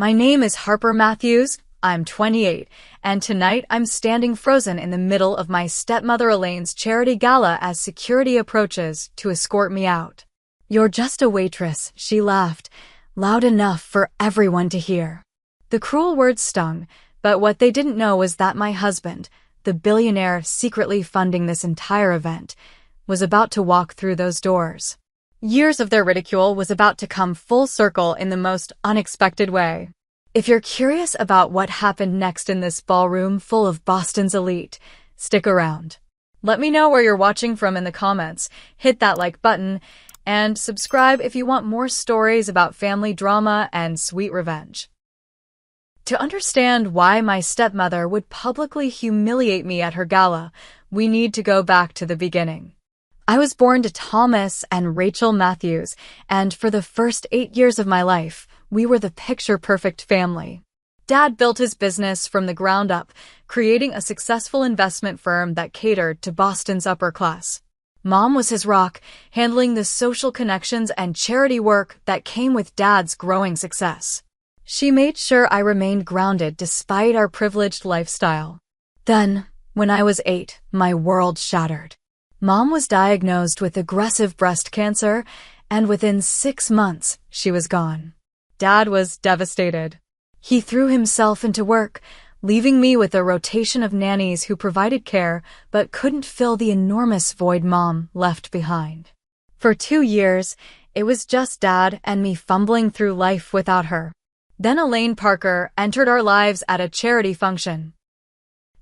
My name is Harper Matthews. I'm 28, and tonight I'm standing frozen in the middle of my stepmother Elaine's charity gala as security approaches to escort me out. "You're just a waitress," she laughed, loud enough for everyone to hear. The cruel words stung, but what they didn't know was that my husband, the billionaire secretly funding this entire event, was about to walk through those doors. Years of their ridicule was about to come full circle in the most unexpected way. If you're curious about what happened next in this ballroom full of Boston's elite, stick around. Let me know where you're watching from in the comments, hit that like button, and subscribe if you want more stories about family drama and sweet revenge. To understand why my stepmother would publicly humiliate me at her gala, we need to go back to the beginning. I was born to Thomas and Rachel Matthews, and for the first 8 years of my life, we were the picture-perfect family. Dad built his business from the ground up, creating a successful investment firm that catered to Boston's upper class. Mom was his rock, handling the social connections and charity work that came with Dad's growing success. She made sure I remained grounded despite our privileged lifestyle. Then, when I was 8, my world shattered. Mom was diagnosed with aggressive breast cancer, and within 6 months, she was gone. Dad was devastated. He threw himself into work, leaving me with a rotation of nannies who provided care but couldn't fill the enormous void Mom left behind. For 2 years, it was just Dad and me fumbling through life without her. Then Elaine Parker entered our lives at a charity function.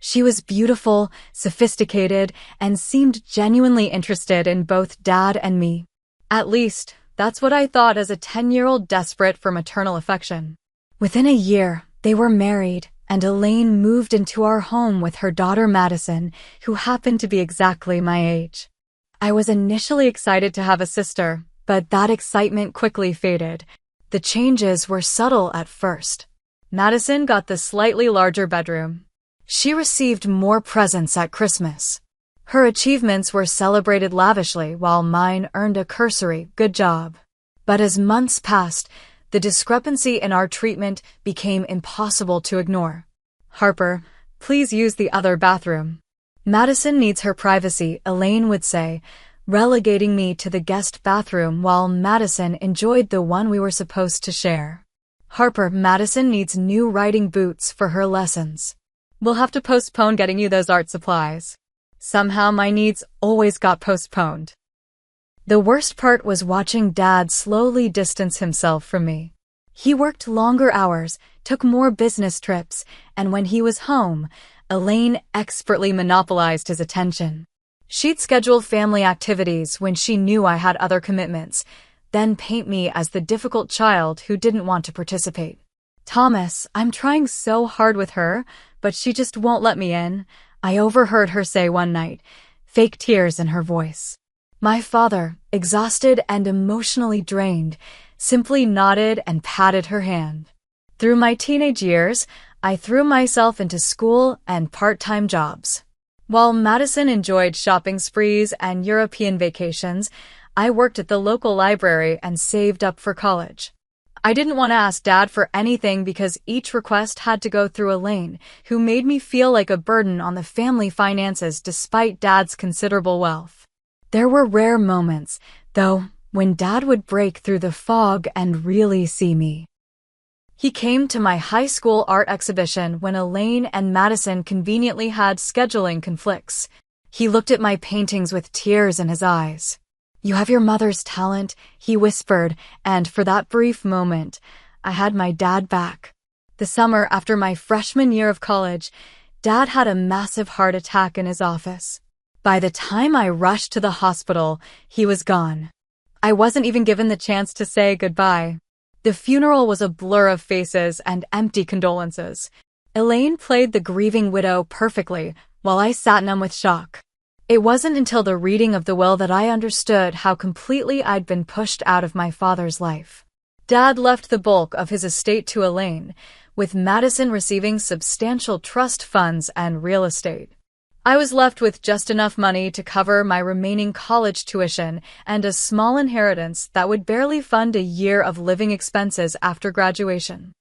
She was beautiful, sophisticated, and seemed genuinely interested in both Dad and me. At least, that's what I thought as a 10-year-old desperate for maternal affection. Within a year, they were married, and Elaine moved into our home with her daughter Madison, who happened to be exactly my age. I was initially excited to have a sister, but that excitement quickly faded. The changes were subtle at first. Madison got the slightly larger bedroom. She received more presents at Christmas. Her achievements were celebrated lavishly while mine earned a cursory "good job." But as months passed, the discrepancy in our treatment became impossible to ignore. "Harper, please use the other bathroom." "Madison needs her privacy," Elaine would say, relegating me to the guest bathroom while Madison enjoyed the one we were supposed to share. "Harper, Madison needs new riding boots for her lessons. We'll have to postpone getting you those art supplies." Somehow my needs always got postponed. The worst part was watching Dad slowly distance himself from me. He worked longer hours, took more business trips, and when he was home, Elaine expertly monopolized his attention. She'd schedule family activities when she knew I had other commitments, then paint me as the difficult child who didn't want to participate. "Thomas, I'm trying so hard with her, but she just won't let me in," I overheard her say one night, fake tears in her voice. My father, exhausted and emotionally drained, simply nodded and patted her hand. Through my teenage years, I threw myself into school and part-time jobs. While Madison enjoyed shopping sprees and European vacations, I worked at the local library and saved up for college. I didn't want to ask Dad for anything because each request had to go through Elaine, who made me feel like a burden on the family finances despite Dad's considerable wealth. There were rare moments, though, when Dad would break through the fog and really see me. He came to my high school art exhibition when Elaine and Madison conveniently had scheduling conflicts. He looked at my paintings with tears in his eyes. "You have your mother's talent," he whispered, and for that brief moment, I had my dad back. The summer after my freshman year of college, Dad had a massive heart attack in his office. By the time I rushed to the hospital, he was gone. I wasn't even given the chance to say goodbye. The funeral was a blur of faces and empty condolences. Elaine played the grieving widow perfectly, while I sat numb with shock. It wasn't until the reading of the will that I understood how completely I'd been pushed out of my father's life. Dad left the bulk of his estate to Elaine, with Madison receiving substantial trust funds and real estate. I was left with just enough money to cover my remaining college tuition and a small inheritance that would barely fund a year of living expenses after graduation.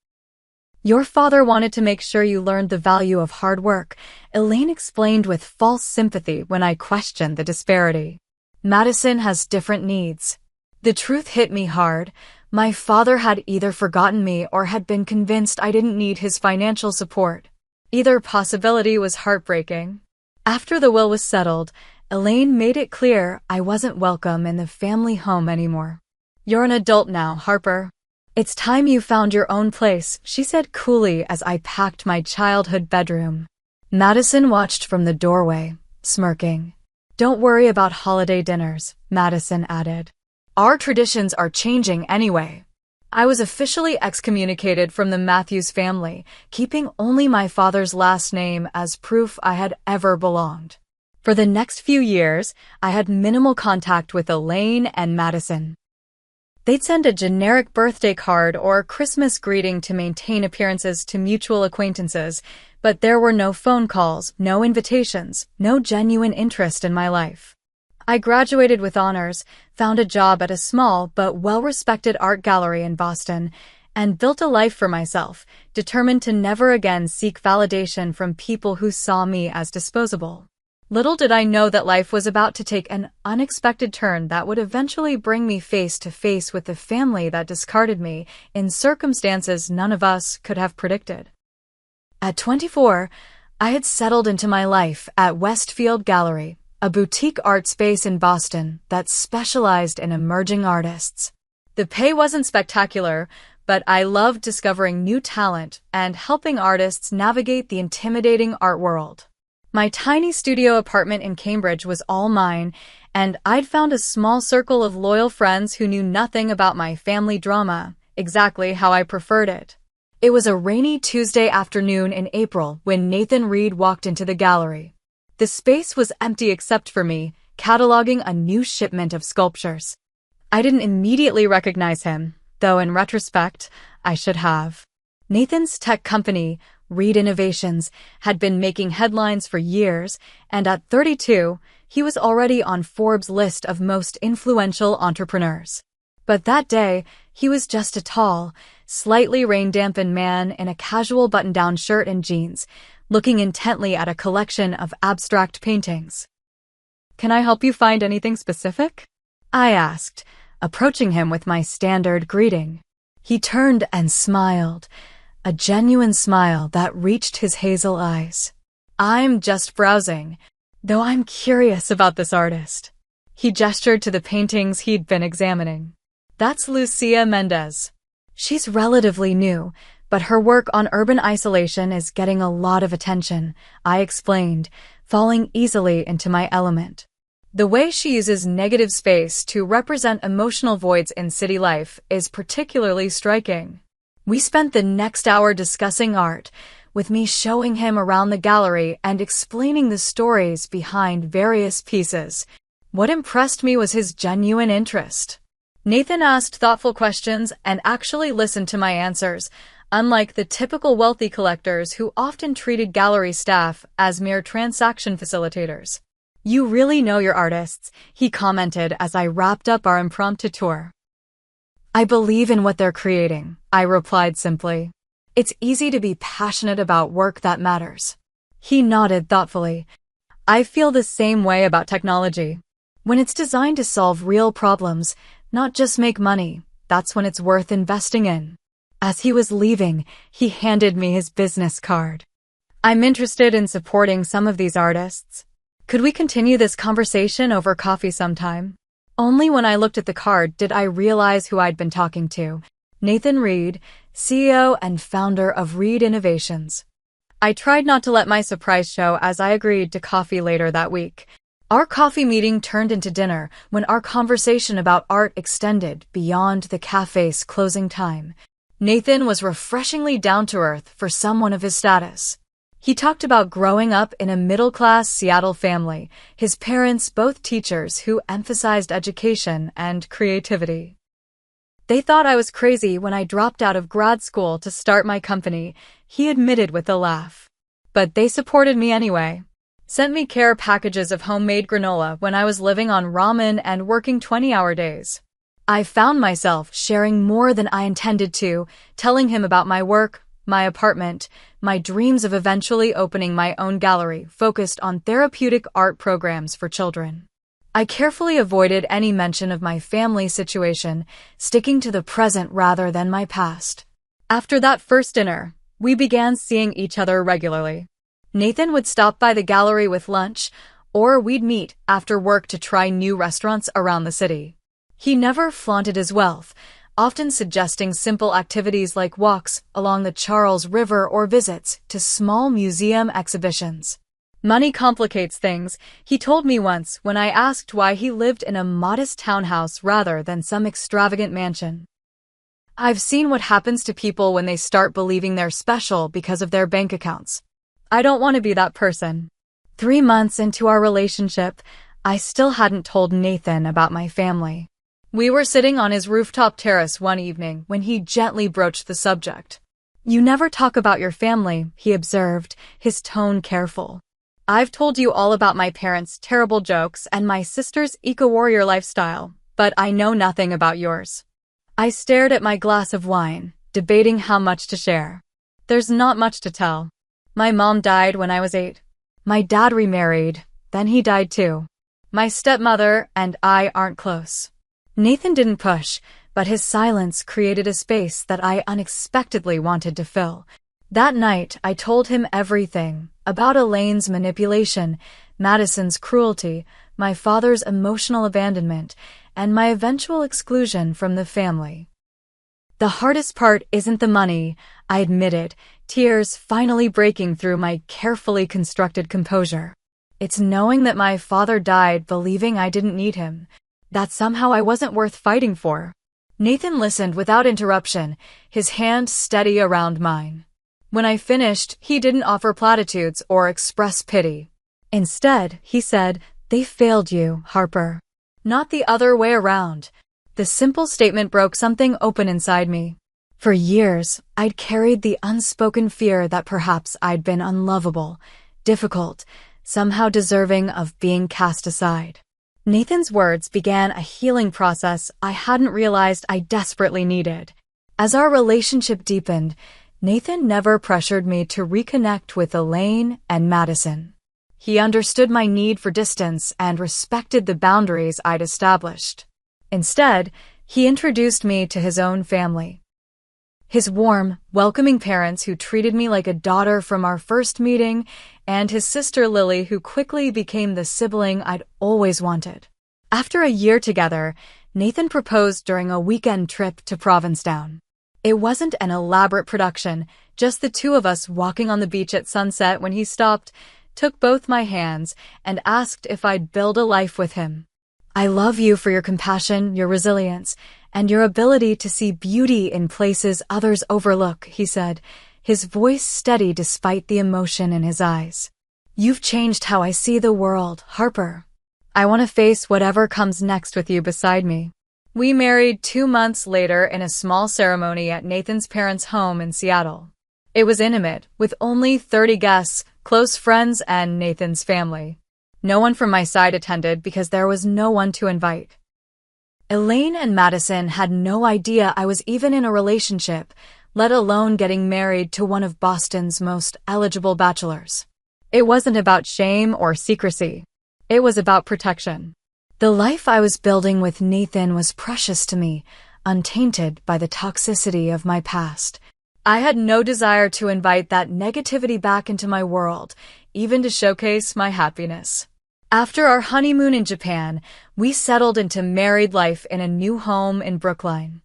Your father wanted to make sure you learned the value of hard work, Elaine explained with false sympathy when I questioned the disparity. Madison has different needs. The truth hit me hard. My father had either forgotten me or had been convinced I didn't need his financial support. Either possibility was heartbreaking. After the will was settled, Elaine made it clear I wasn't welcome in the family home anymore. You're an adult now, Harper. It's time you found your own place, she said coolly as I packed my childhood bedroom. Madison watched from the doorway, smirking. Don't worry about holiday dinners, Madison added. Our traditions are changing anyway. I was officially excommunicated from the Matthews family, keeping only my father's last name as proof I had ever belonged. For the next few years, I had minimal contact with Elaine and Madison. They'd send a generic birthday card or Christmas greeting to maintain appearances to mutual acquaintances, but there were no phone calls, no invitations, no genuine interest in my life. I graduated with honors, found a job at a small but well-respected art gallery in Boston, and built a life for myself, determined to never again seek validation from people who saw me as disposable. Little did I know that life was about to take an unexpected turn that would eventually bring me face to face with the family that discarded me in circumstances none of us could have predicted. At 24, I had settled into my life at Westfield Gallery, a boutique art space in Boston that specialized in emerging artists. The pay wasn't spectacular, but I loved discovering new talent and helping artists navigate the intimidating art world. My tiny studio apartment in Cambridge was all mine, and I'd found a small circle of loyal friends who knew nothing about my family drama, exactly how I preferred it. It was a rainy Tuesday afternoon in April when Nathan Reed walked into the gallery. The space was empty except for me, cataloging a new shipment of sculptures. I didn't immediately recognize him, though in retrospect, I should have. Nathan's tech company, Reed Innovations, had been making headlines for years, and at 32, he was already on Forbes' list of most influential entrepreneurs. But that day, he was just a tall, slightly rain-dampened man in a casual button-down shirt and jeans, looking intently at a collection of abstract paintings. "Can I help you find anything specific?" I asked, approaching him with my standard greeting. He turned and smiled, a genuine smile that reached his hazel eyes. "I'm just browsing, though I'm curious about this artist." He gestured to the paintings he'd been examining. "That's Lucia Mendez. She's relatively new, but her work on urban isolation is getting a lot of attention," I explained, falling easily into my element. The way she uses negative space to represent emotional voids in city life is particularly striking. We spent the next hour discussing art, with me showing him around the gallery and explaining the stories behind various pieces. What impressed me was his genuine interest. Nathan asked thoughtful questions and actually listened to my answers, unlike the typical wealthy collectors who often treated gallery staff as mere transaction facilitators. "You really know your artists," he commented as I wrapped up our impromptu tour. "I believe in what they're creating," I replied simply. "It's easy to be passionate about work that matters." He nodded thoughtfully. "I feel the same way about technology. When it's designed to solve real problems, not just make money, that's when it's worth investing in." As he was leaving, he handed me his business card. "I'm interested in supporting some of these artists. Could we continue this conversation over coffee sometime?" Only when I looked at the card did I realize who I'd been talking to: Nathan Reed, CEO and founder of Reed Innovations. I tried not to let my surprise show as I agreed to coffee later that week. Our coffee meeting turned into dinner when our conversation about art extended beyond the cafe's closing time. Nathan was refreshingly down-to-earth for someone of his status. He talked about growing up in a middle-class Seattle family, his parents both teachers who emphasized education and creativity. "They thought I was crazy when I dropped out of grad school to start my company," he admitted with a laugh. "But they supported me anyway. Sent me care packages of homemade granola when I was living on ramen and working 20-hour days." I found myself sharing more than I intended to, telling him about my work, my apartment, my dreams of eventually opening my own gallery focused on therapeutic art programs for children. I carefully avoided any mention of my family situation, sticking to the present rather than my past. After that first dinner, we began seeing each other regularly. Nathan would stop by the gallery with lunch, or we'd meet after work to try new restaurants around the city. He never flaunted his wealth, often suggesting simple activities like walks along the Charles River or visits to small museum exhibitions. Money complicates things, he told me once when I asked why he lived in a modest townhouse rather than some extravagant mansion. I've seen what happens to people when they start believing they're special because of their bank accounts. I don't want to be that person. 3 months into our relationship, I still hadn't told Nathan about my family. We were sitting on his rooftop terrace one evening when he gently broached the subject. "You never talk about your family," he observed, his tone careful. "I've told you all about my parents' terrible jokes and my sister's eco-warrior lifestyle, but I know nothing about yours." I stared at my glass of wine, debating how much to share. There's not much to tell. My mom died when I was 8. My dad remarried, then he died too. My stepmother and I aren't close. Nathan didn't push, but his silence created a space that I unexpectedly wanted to fill. That night, I told him everything about Elaine's manipulation, Madison's cruelty, my father's emotional abandonment, and my eventual exclusion from the family. The hardest part isn't the money, I admitted, tears finally breaking through my carefully constructed composure. It's knowing that my father died believing I didn't need him, that somehow I wasn't worth fighting for. Nathan listened without interruption, his hand steady around mine. When I finished, he didn't offer platitudes or express pity. Instead, he said, "They failed you, Harper. Not the other way around." The simple statement broke something open inside me. For years, I'd carried the unspoken fear that perhaps I'd been unlovable, difficult, somehow deserving of being cast aside. Nathan's words began a healing process I hadn't realized I desperately needed. As our relationship deepened, Nathan never pressured me to reconnect with Elaine and Madison. He understood my need for distance and respected the boundaries I'd established. Instead, he introduced me to his own family. His warm, welcoming parents who treated me like a daughter from our first meeting, and his sister Lily who quickly became the sibling I'd always wanted. After a year together, Nathan proposed during a weekend trip to Provincetown. It wasn't an elaborate production, just the two of us walking on the beach at sunset when he stopped, took both my hands, and asked if I'd build a life with him. "I love you for your compassion, your resilience, and your ability to see beauty in places others overlook," he said, his voice steady despite the emotion in his eyes. "You've changed how I see the world, Harper. I want to face whatever comes next with you beside me." We married 2 months later in a small ceremony at Nathan's parents' home in Seattle. It was intimate, with only 30 guests, close friends, and Nathan's family. No one from my side attended because there was no one to invite. Elaine and Madison had no idea I was even in a relationship, let alone getting married to one of Boston's most eligible bachelors. It wasn't about shame or secrecy. It was about protection. The life I was building with Nathan was precious to me, untainted by the toxicity of my past. I had no desire to invite that negativity back into my world, even to showcase my happiness. After our honeymoon in Japan, we settled into married life in a new home in Brookline.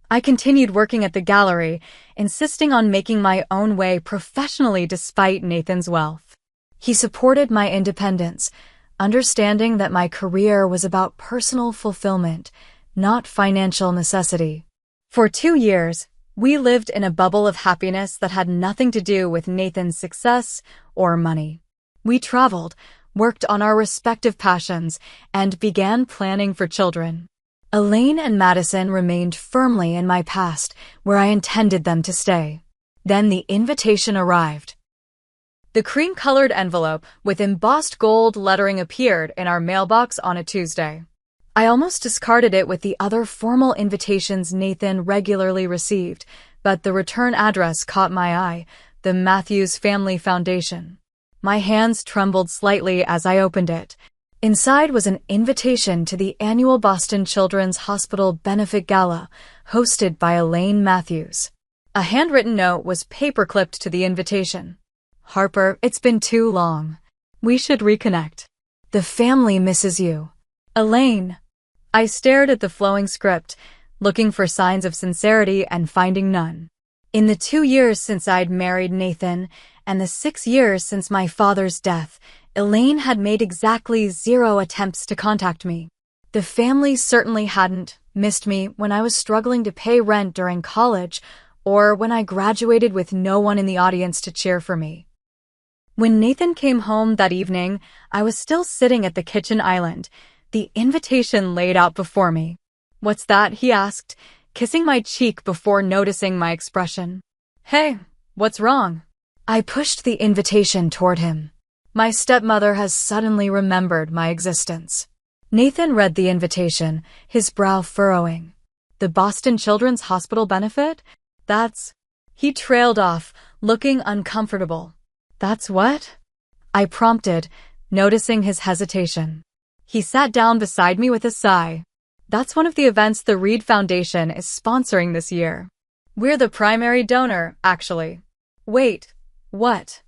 I continued working at the gallery, insisting on making my own way professionally despite Nathan's wealth. He supported my independence, understanding that my career was about personal fulfillment, not financial necessity. For 2 years, we lived in a bubble of happiness that had nothing to do with Nathan's success or money. We traveled, worked on our respective passions, and began planning for children. Elaine and Madison remained firmly in my past, where I intended them to stay. Then the invitation arrived. The cream-colored envelope with embossed gold lettering appeared in our mailbox on a Tuesday. I almost discarded it with the other formal invitations Nathan regularly received, but the return address caught my eye, the Matthews Family Foundation. My hands trembled slightly as I opened it. Inside was an invitation to the annual Boston Children's Hospital Benefit Gala, hosted by Elaine Matthews. A handwritten note was paper-clipped to the invitation. "Harper, it's been too long. We should reconnect. The family misses you. Elaine." I stared at the flowing script, looking for signs of sincerity and finding none. In the 2 years since I'd married Nathan, and the 6 years since my father's death, Elaine had made exactly 0 attempts to contact me. The family certainly hadn't missed me when I was struggling to pay rent during college, or when I graduated with no one in the audience to cheer for me. When Nathan came home that evening, I was still sitting at the kitchen island, the invitation laid out before me. "What's that?" he asked, kissing my cheek before noticing my expression. "Hey, what's wrong?" I pushed the invitation toward him. My stepmother has suddenly remembered my existence. Nathan read the invitation, his brow furrowing. "The Boston Children's Hospital benefit? That's..." He trailed off, looking uncomfortable. "That's what?" I prompted, noticing his hesitation. He sat down beside me with a sigh. "That's one of the events the Reed Foundation is sponsoring this year. We're the primary donor, actually." "Wait, what?"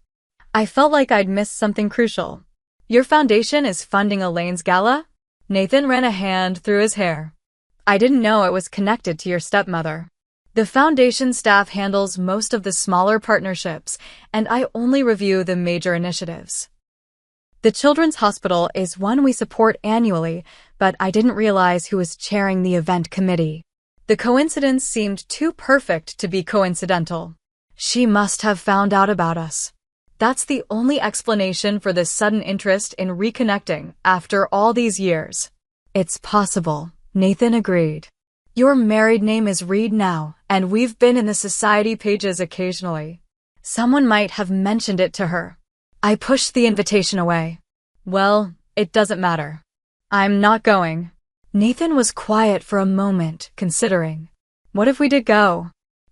I felt like I'd missed something crucial. "Your foundation is funding Elaine's gala?" Nathan ran a hand through his hair. "I didn't know it was connected to your stepmother. The foundation staff handles most of the smaller partnerships, and I only review the major initiatives. The Children's Hospital is one we support annually, but I didn't realize who was chairing the event committee. The coincidence seemed too perfect to be coincidental. She must have found out about us. That's the only explanation for this sudden interest in reconnecting after all these years." "It's possible," Nathan agreed. "Your married name is Reed now, and we've been in the society pages occasionally. Someone might have mentioned it to her." I pushed the invitation away. "Well, it doesn't matter. I'm not going." Nathan was quiet for a moment, considering. "What if we did go?"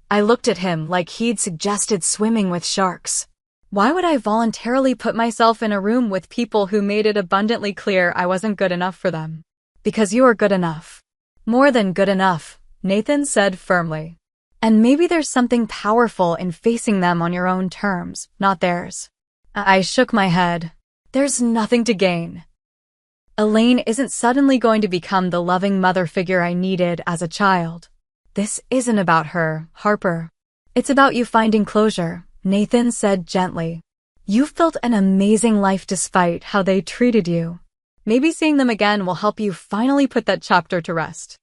I looked at him like he'd suggested swimming with sharks. Why would I voluntarily put myself in a room with people who made it abundantly clear I wasn't good enough for them? "Because you are good enough. More than good enough," Nathan said firmly. "And maybe there's something powerful in facing them on your own terms, not theirs." I shook my head. "There's nothing to gain. Elaine isn't suddenly going to become the loving mother figure I needed as a child. This isn't about her, Harper. It's about you finding closure," Nathan said gently. "You've built an amazing life despite how they treated you. Maybe seeing them again will help you finally put that chapter to rest."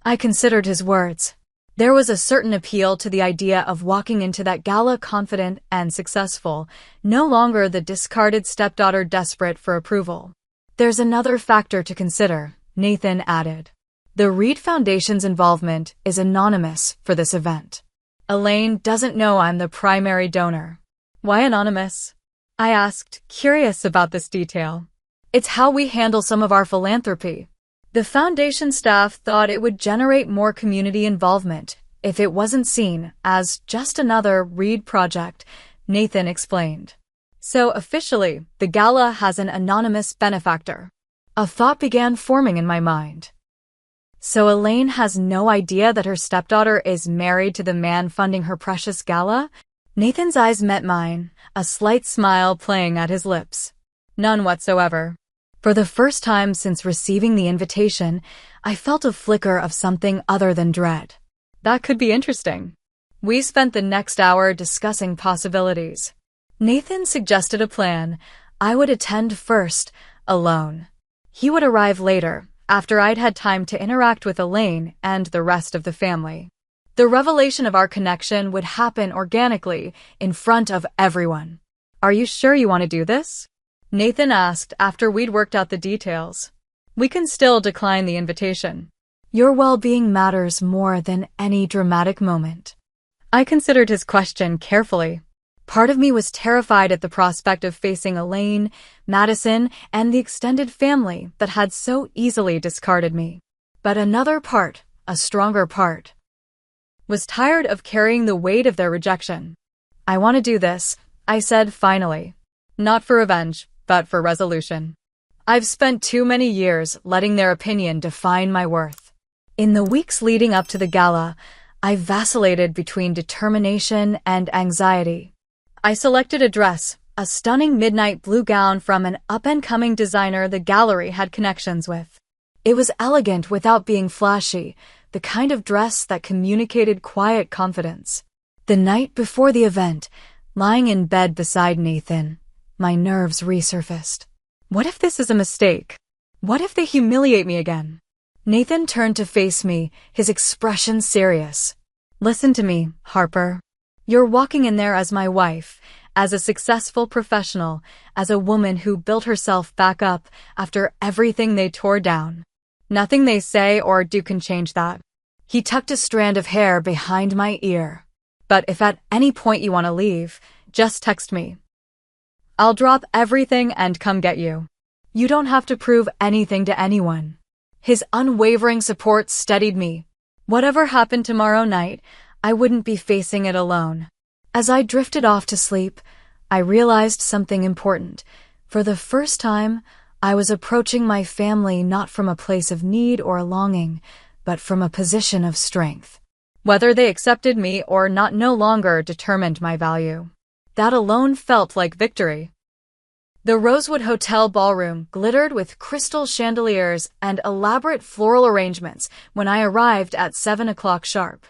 I considered his words. There was a certain appeal to the idea of walking into that gala confident and successful, no longer the discarded stepdaughter desperate for approval. "There's another factor to consider," Nathan added. "The Reed Foundation's involvement is anonymous for this event. Elaine doesn't know I'm the primary donor." "Why anonymous?" I asked, curious about this detail. "It's how we handle some of our philanthropy. The foundation staff thought it would generate more community involvement if it wasn't seen as just another Reed project," Nathan explained. "So officially, the gala has an anonymous benefactor." A thought began forming in my mind. So Elaine has no idea that her stepdaughter is married to the man funding her precious gala? Nathan's eyes met mine, a slight smile playing at his lips. "None whatsoever." For the first time since receiving the invitation, I felt a flicker of something other than dread. That could be interesting. We spent the next hour discussing possibilities. Nathan suggested a plan. I would attend first, alone. He would arrive later, after I'd had time to interact with Elaine and the rest of the family. The revelation of our connection would happen organically, in front of everyone. "Are you sure you want to do this?" Nathan asked after we'd worked out the details. "We can still decline the invitation. Your well-being matters more than any dramatic moment." I considered his question carefully. Part of me was terrified at the prospect of facing Elaine, Madison, and the extended family that had so easily discarded me. But another part, a stronger part, Was tired of carrying the weight of their rejection. I want to do this, I said finally. Not for revenge, but for resolution. I've spent too many years letting their opinion define my worth. In the weeks leading up to the gala, I vacillated between determination and anxiety. I selected a dress, a stunning midnight blue gown from an up-and-coming designer the gallery had connections with. It was elegant without being flashy, the kind of dress that communicated quiet confidence. The night before the event, lying in bed beside Nathan, my nerves resurfaced. What if this is a mistake? What if they humiliate me again? Nathan turned to face me, his expression serious. Listen to me, Harper. You're walking in there as my wife, as a successful professional, as a woman who built herself back up after everything they tore down. Nothing they say or do can change that. He tucked a strand of hair behind my ear. But if at any point you want to leave, just text me. I'll drop everything and come get you. You don't have to prove anything to anyone. His unwavering support steadied me. Whatever happened tomorrow night, I wouldn't be facing it alone. As I drifted off to sleep, I realized something important. For the first time, I was approaching my family not from a place of need or longing, but from a position of strength. Whether they accepted me or not no longer determined my value. That alone felt like victory. The Rosewood Hotel ballroom glittered with crystal chandeliers and elaborate floral arrangements when I arrived at 7 o'clock sharp.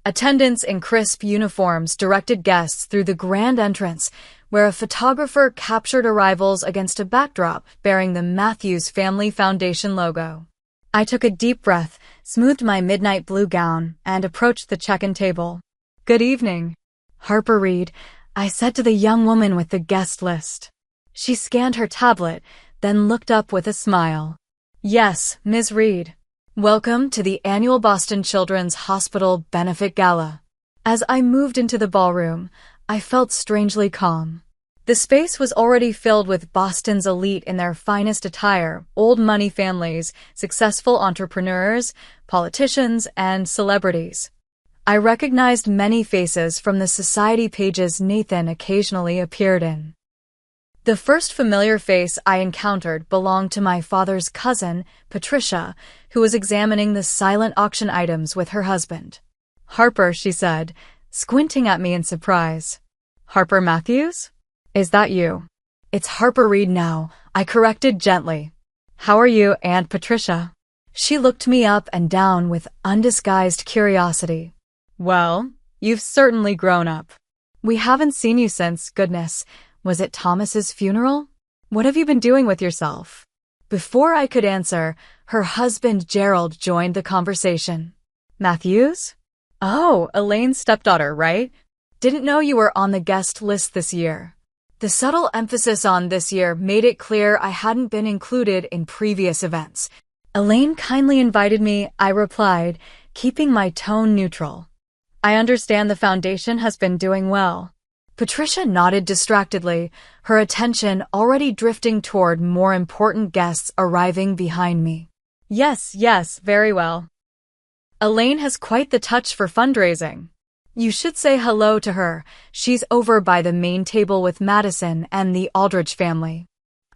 Attendants in crisp uniforms directed guests through the grand entrance, where a photographer captured arrivals against a backdrop bearing the Matthews Family Foundation logo. I took a deep breath, smoothed my midnight blue gown, and approached the check-in table. Good evening, Harper Reed, I said to the young woman with the guest list. She scanned her tablet, then looked up with a smile. Yes, Ms. Reed. Welcome to the annual Boston Children's Hospital Benefit Gala. As I moved into the ballroom, I felt strangely calm. The space was already filled with Boston's elite in their finest attire, old money families, successful entrepreneurs, politicians, and celebrities. I recognized many faces from the society pages Nathan occasionally appeared in. The first familiar face I encountered belonged to my father's cousin, Patricia, who was examining the silent auction items with her husband. Harper, she said, squinting at me in surprise. Harper Matthews? Is that you? It's Harper Reed now, I corrected gently. How are you, Aunt Patricia? She looked me up and down with undisguised curiosity. Well, you've certainly grown up. We haven't seen you since, goodness, was it Thomas's funeral? What have you been doing with yourself? Before I could answer, her husband Gerald joined the conversation. Matthews? Oh, Elaine's stepdaughter, right? Didn't know you were on the guest list this year. The subtle emphasis on this year made it clear I hadn't been included in previous events. Elaine kindly invited me, I replied, keeping my tone neutral. I understand the foundation has been doing well. Patricia nodded distractedly, her attention already drifting toward more important guests arriving behind me. Yes, very well. Elaine has quite the touch for fundraising. You should say hello to her. She's over by the main table with Madison and the Aldrich family.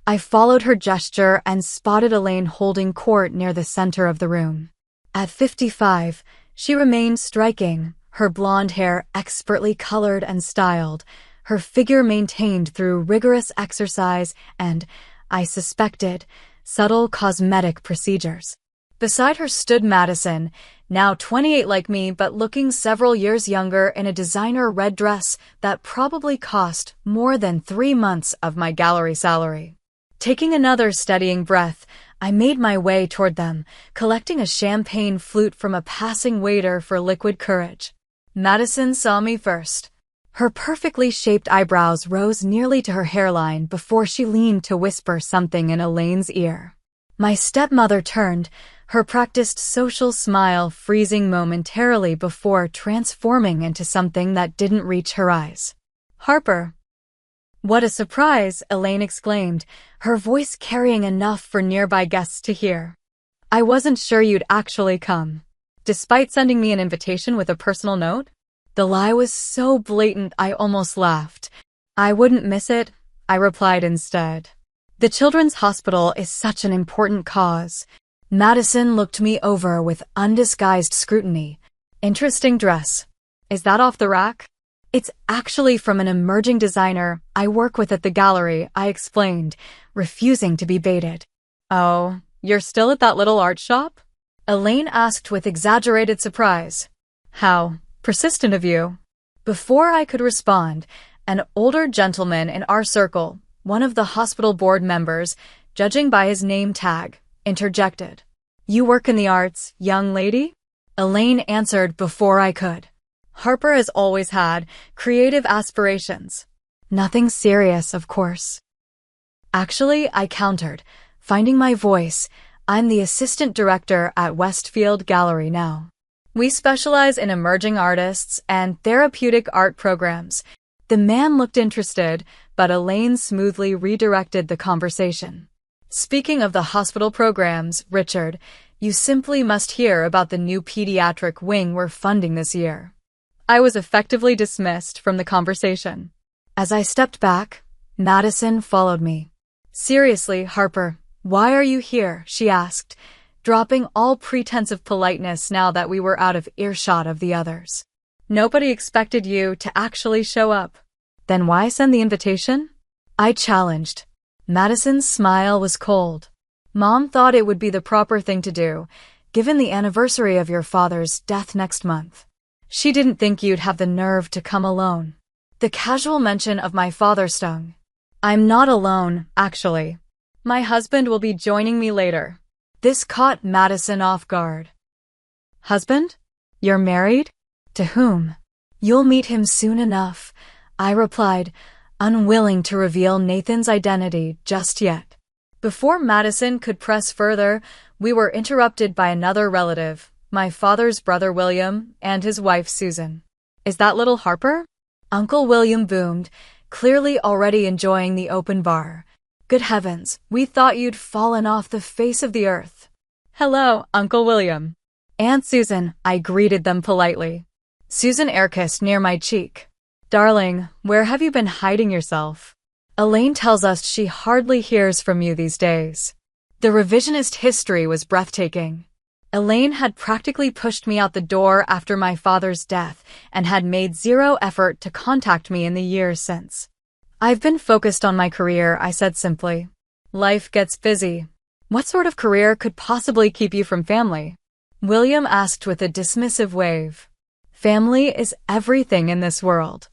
I followed her gesture and spotted Elaine holding court near the center of the room. At 55, she remained striking, her blonde hair expertly colored and styled, her figure maintained through rigorous exercise and, I suspected, subtle cosmetic procedures. Beside her stood Madison, now 28 like me but looking several years younger in a designer red dress that probably cost more than 3 months of my gallery salary. Taking another steadying breath, I made my way toward them, collecting a champagne flute from a passing waiter for liquid courage. Madison saw me first. Her perfectly shaped eyebrows rose nearly to her hairline before she leaned to whisper something in Elaine's ear. My stepmother turned, her practiced social smile freezing momentarily before transforming into something that didn't reach her eyes. Harper. What a surprise, Elaine exclaimed, her voice carrying enough for nearby guests to hear. I wasn't sure you'd actually come. despite sending me an invitation with a personal note? The lie was so blatant I almost laughed. I wouldn't miss it, I replied instead. The Children's Hospital is such an important cause. Madison looked me over with undisguised scrutiny. Interesting dress. Is that off the rack? It's actually from an emerging designer I work with at the gallery, I explained, refusing to be baited. Oh, you're still at that little art shop? Elaine asked with exaggerated surprise. How persistent of you. Before I could respond, an older gentleman in our circle, one of the hospital board members, judging by his name tag, interjected. You work in the arts, young lady? Elaine answered before I could. Harper has always had creative aspirations. Nothing serious, of course. Actually, I countered, finding my voice. I'm the assistant director at Westfield Gallery now. We specialize in emerging artists and therapeutic art programs. The man looked interested, but Elaine smoothly redirected the conversation. Speaking of the hospital programs, Richard, you simply must hear about the new pediatric wing we're funding this year. I was effectively dismissed from the conversation. As I stepped back, Madison followed me. Seriously, Harper, why are you here? She asked, dropping all pretense of politeness now that we were out of earshot of the others. Nobody expected you to actually show up. Then why send the invitation? I challenged. Madison's smile was cold. Mom thought it would be the proper thing to do, given the anniversary of your father's death next month. She didn't think you'd have the nerve to come alone. The casual mention of my father stung. I'm not alone, actually. My husband will be joining me later. This caught Madison off guard. Husband? You're married? To whom? You'll meet him soon enough, I replied, unwilling to reveal Nathan's identity just yet. Before Madison could press further, we were interrupted by another relative, my father's brother William and his wife Susan. Is that little Harper? Uncle William boomed, clearly already enjoying the open bar. Good heavens, we thought you'd fallen off the face of the earth. Hello, Uncle William. Aunt Susan, I greeted them politely. Susan air-kissed near my cheek. Darling, where have you been hiding yourself? Elaine tells us she hardly hears from you these days. The revisionist history was breathtaking. Elaine had practically pushed me out the door after my father's death and had made zero effort to contact me in the years since. I've been focused on my career, I said simply. Life gets busy. What sort of career could possibly keep you from family? William asked with a dismissive wave. Family is everything in this world.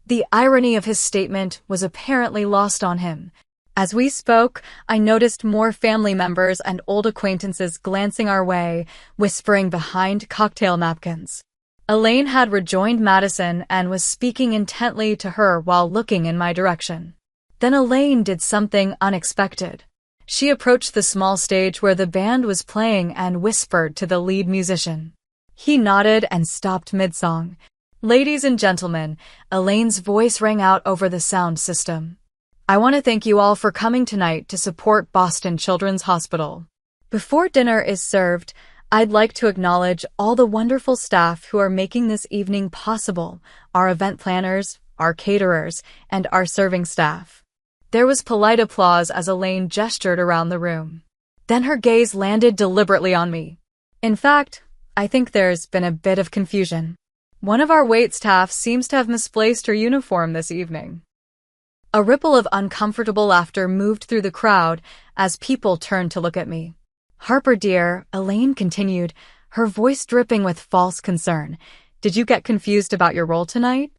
The irony of his statement was apparently lost on him. As we spoke, I noticed more family members and old acquaintances glancing our way, whispering behind cocktail napkins. Elaine had rejoined Madison and was speaking intently to her while looking in my direction. Then Elaine did something unexpected. She approached the small stage where the band was playing and whispered to the lead musician. He nodded and stopped mid-song. Ladies and gentlemen, Elaine's voice rang out over the sound system. I want to thank you all for coming tonight to support Boston Children's Hospital. Before dinner is served, I'd like to acknowledge all the wonderful staff who are making this evening possible, our event planners, our caterers, and our serving staff. There was polite applause as Elaine gestured around the room. Then her gaze landed deliberately on me. In fact, I think there's been a bit of confusion. One of our wait staff seems to have misplaced her uniform this evening. A ripple of uncomfortable laughter moved through the crowd as people turned to look at me. Harper dear, Elaine continued, her voice dripping with false concern. Did you get confused about your role tonight?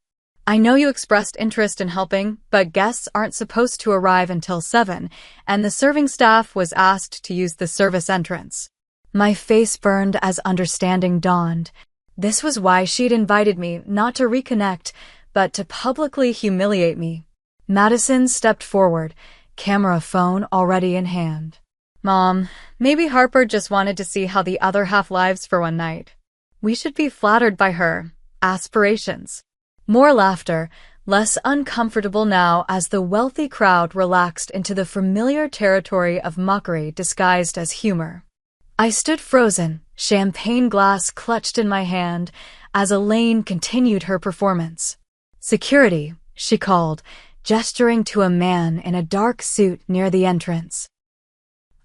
I know you expressed interest in helping, but guests aren't supposed to arrive until 7, and the serving staff was asked to use the service entrance. My face burned as understanding dawned. This was why she'd invited me not to reconnect, but to publicly humiliate me. Madison stepped forward, camera phone already in hand. Mom, maybe Harper just wanted to see how the other half lives for one night. We should be flattered by her aspirations. More laughter, less uncomfortable now as the wealthy crowd relaxed into the familiar territory of mockery disguised as humor. I stood frozen, champagne glass clutched in my hand, as Elaine continued her performance. "Security," she called, gesturing to a man in a dark suit near the entrance.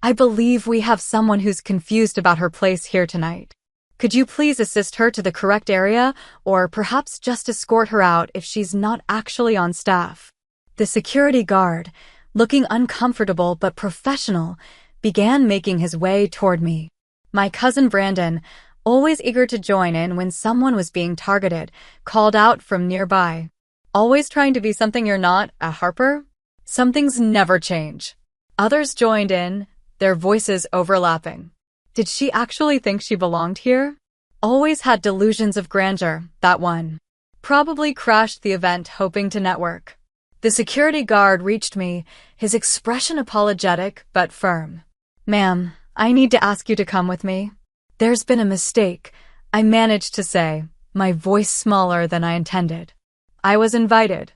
"I believe we have someone who's confused about her place here tonight. Could you please assist her to the correct area, or perhaps just escort her out if she's not actually on staff?" The security guard, looking uncomfortable but professional, began making his way toward me. My cousin Brandon, always eager to join in when someone was being targeted, called out from nearby. "Always trying to be something you're not, Harper? Some things never change." Others joined in, their voices overlapping. Did she actually think she belonged here? Always had delusions of grandeur, that one. Probably crashed the event hoping to network. The security guard reached me, his expression apologetic but firm. "Ma'am, I need to ask you to come with me. There's been a mistake," I managed to say, my voice smaller than I intended. "I was invited.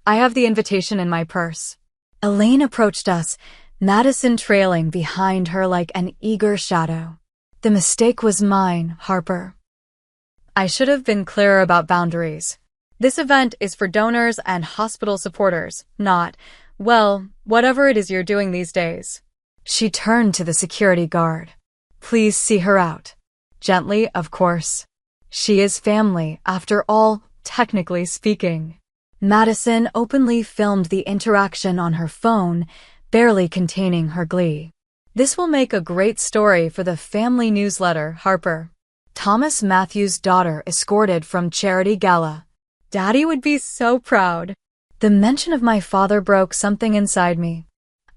I have the invitation in my purse." Elaine approached us, Madison trailing behind her like an eager shadow. "The mistake was mine, Harper. I should have been clearer about boundaries. This event is for donors and hospital supporters, not, well, whatever it is you're doing these days." She turned to the security guard. "Please see her out. Gently, of course. She is family, after all, technically speaking." Madison openly filmed the interaction on her phone, barely containing her glee. "This will make a great story for the family newsletter, Harper. Thomas Matthews' daughter escorted from charity gala. Daddy would be so proud." The mention of my father broke something inside me.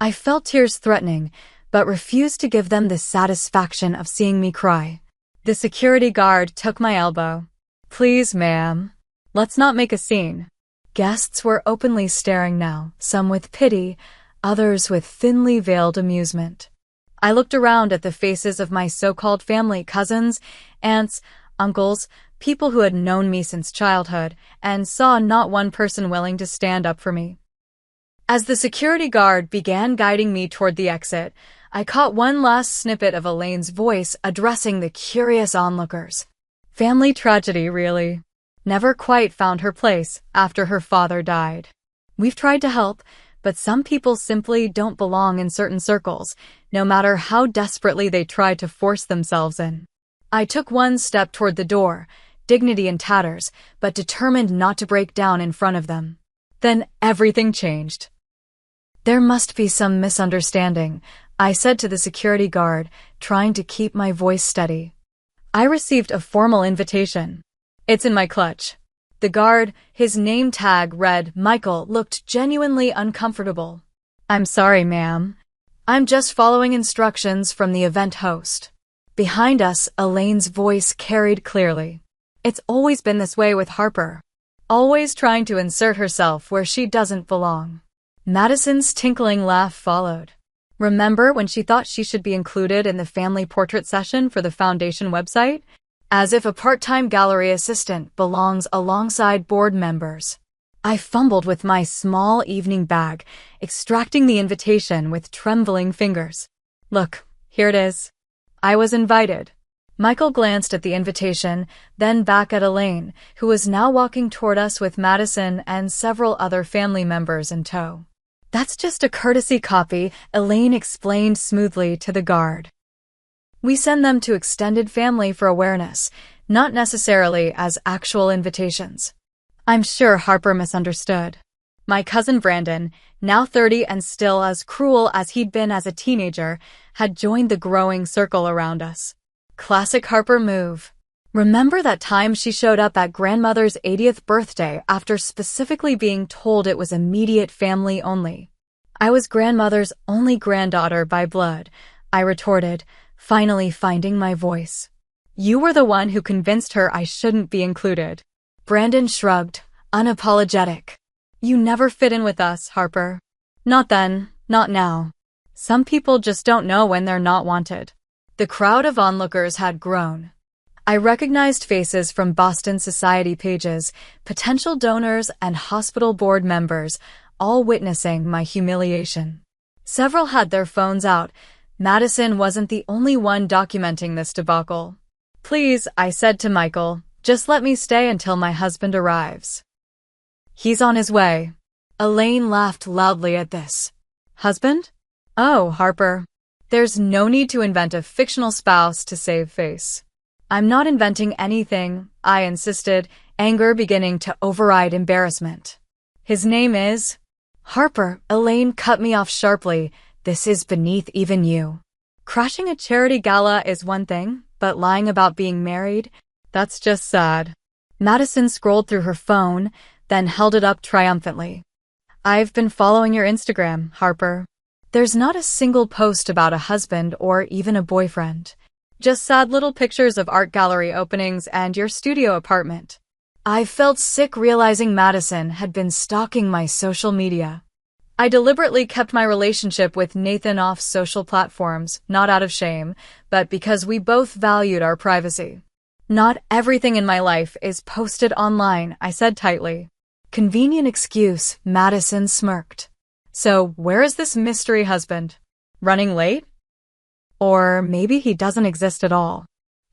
I felt tears threatening, but refused to give them the satisfaction of seeing me cry. The security guard took my elbow. "Please, ma'am. Let's not make a scene." Guests were openly staring now, some with pity, others with thinly veiled amusement. I looked around at the faces of my so-called family, cousins, aunts, uncles, people who had known me since childhood, and saw not one person willing to stand up for me. As the security guard began guiding me toward the exit, I caught one last snippet of Elaine's voice addressing the curious onlookers. Family tragedy, really. Never quite found her place after her father died. We've tried to help, but some people simply don't belong in certain circles, no matter how desperately they try to force themselves in. I took one step toward the door, dignity in tatters, but determined not to break down in front of them. Then everything changed. "There must be some misunderstanding," I said to the security guard, trying to keep my voice steady. "I received a formal invitation. It's in my clutch." The guard, his name tag read Michael, looked genuinely uncomfortable. "I'm sorry, ma'am. I'm just following instructions from the event host." Behind us, Elaine's voice carried clearly. "It's always been this way with Harper. Always trying to insert herself where she doesn't belong." Madison's tinkling laugh followed. "Remember when she thought she should be included in the family portrait session for the foundation website? As if a part-time gallery assistant belongs alongside board members." I fumbled with my small evening bag, extracting the invitation with trembling fingers. "Look, here it is. I was invited." Michael glanced at the invitation, then back at Elaine, who was now walking toward us with Madison and several other family members in tow. "That's just a courtesy copy," Elaine explained smoothly to the guard. "We send them to extended family for awareness, not necessarily as actual invitations." I'm sure Harper misunderstood. My cousin Brandon, now 30 and still as cruel as he'd been as a teenager, had joined the growing circle around us. Classic Harper move. "Remember that time she showed up at grandmother's 80th birthday after specifically being told it was immediate family only?" "I was grandmother's only granddaughter by blood," I retorted, finally finding my voice. "You were the one who convinced her I shouldn't be included." Brandon shrugged, unapologetic. "You never fit in with us, Harper. Not then, not now. Some people just don't know when they're not wanted." The crowd of onlookers had grown. I recognized faces from Boston Society pages, potential donors, and hospital board members, all witnessing my humiliation. Several had their phones out, Madison wasn't the only one documenting this debacle. "Please," I said to Michael, "just let me stay until my husband arrives. He's on his way." Elaine laughed loudly at this. "Husband? Oh, Harper. There's no need to invent a fictional spouse to save face." "I'm not inventing anything," I insisted, anger beginning to override embarrassment. "His name is—" "Harper," Elaine cut me off sharply. "This is beneath even you. Crashing a charity gala is one thing, but lying about being married? That's just sad." Madison scrolled through her phone, then held it up triumphantly. "I've been following your Instagram, Harper. There's not a single post about a husband or even a boyfriend. Just sad little pictures of art gallery openings and your studio apartment." I felt sick realizing Madison had been stalking my social media. I deliberately kept my relationship with Nathan off social platforms, not out of shame, but because we both valued our privacy. "Not everything in my life is posted online," I said tightly. "Convenient excuse," Madison smirked. "So where is this mystery husband? Running late? Or maybe he doesn't exist at all."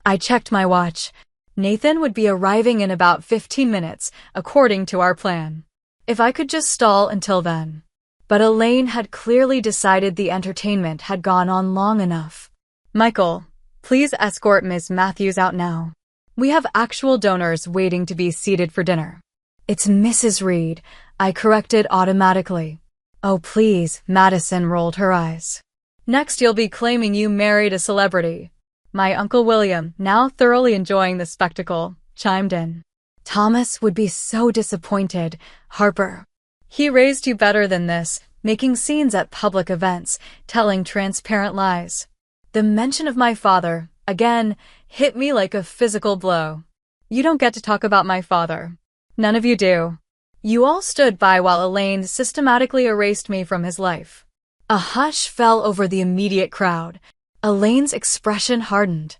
I checked my watch. Nathan would be arriving in about 15 minutes, according to our plan. If I could just stall until then. But Elaine had clearly decided the entertainment had gone on long enough. "Michael, please escort Ms. Matthews out now. We have actual donors waiting to be seated for dinner." "It's Mrs. Reed," I corrected automatically. "Oh, please," Madison rolled her eyes. "Next you'll be claiming you married a celebrity." My Uncle William, now thoroughly enjoying the spectacle, chimed in. "Thomas would be so disappointed, Harper. He raised you better than this, making scenes at public events, telling transparent lies." The mention of my father, again, hit me like a physical blow. "You don't get to talk about my father. None of you do." You all stood by while Elaine systematically erased me from his life. A hush fell over the immediate crowd. Elaine's expression hardened.